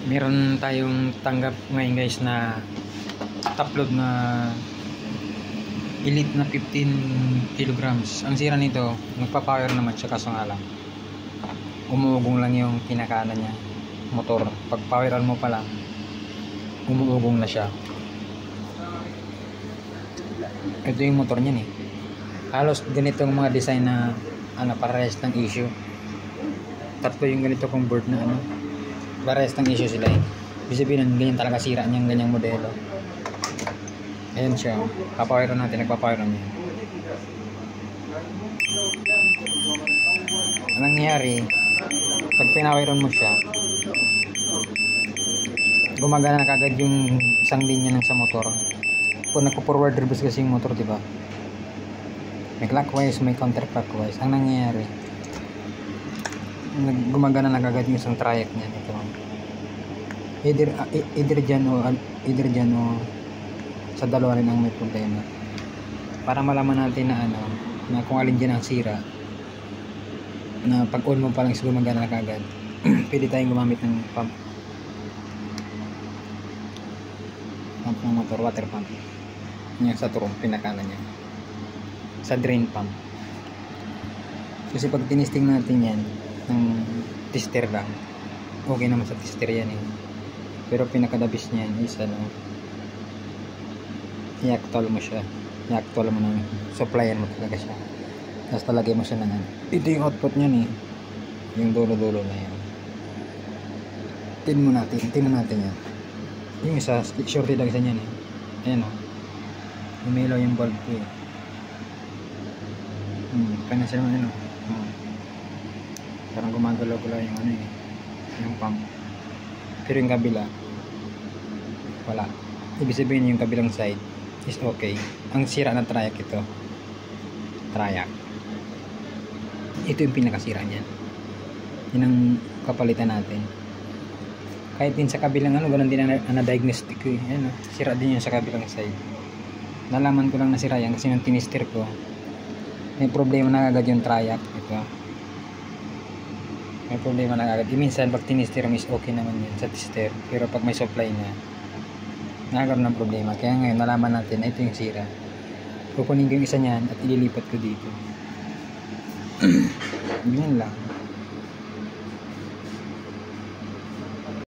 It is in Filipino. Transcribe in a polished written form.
Meron tayong tanggap ngayon guys na top load na Elite na 15 kilograms. Ang sira nito, nagpa-power naman siya, kaso nga lang umuugong lang yung kinakanan niya, motor. Pag poweran mo pa lang, umuugong na siya. Ito yung motor niya halos ganitong mga design na parehas ng issue. Tatlo yung ganito kong board na parehas ng issue sila Ibig sabihin ganyan talaga sira niyang ganyang modelo. Ayan siya, papawiran natin, nagpapawiran niya. Ang nangyayari, pag pinawiran mo siya, gumagana na kagad yung isang linya ng sa motor. Kung nagpo-forward reverse kasi yung motor, diba? May clockwise, may counterclockwise. Ang nangyayari, gumagana na kagad yung isang trayek niya. Ito. Either dyan o sa dalawa rin ang may problema. Para malaman natin na na kung alin dyan ang sira, na pag on mo pa lang is gumagana na kagad. Pwede tayong gumamit ng pump ng motor, water pump. Yan sa turong pinakanan niya, sa drain pump. Kasi pag tinisting natin yan ng tester lang, okay naman sa tester yan pero pinakadabis niya is i-actual mo siya, i-actual mo ng supplyan mo talaga siya, tapos talagay mo siya ng ito yung output niya yung dulo-dulo na yan. Tingnan natin yan. Yung isa shorty lang isa niyan ayan umilaw yung bulb ko kanya siya naman parang gumagalaw-galaw yung yung pump, pero yung kabila wala. Ibig sabihin yung kabilang side is okay. Ang sira na trayek ito. Ito yung pinakasira niyan. Yun ang kapalitan natin. Kahit din sa kabilang ganun din ang na-diagnostic ko sira din yun sa kabilang side. Nalaman ko lang na sira yan kasi yung tinister ko, may problema na agad yung trayek. Ito. May problema na agad. Minsan pag tinister mo is okay naman yun sa tester. Pero pag may supply na, nagkaroon ng problema. Kaya ngayon nalaman natin na ito yung sira. Kukunin ko yung isa niyan at ililipat ko dito. Ganyan lang.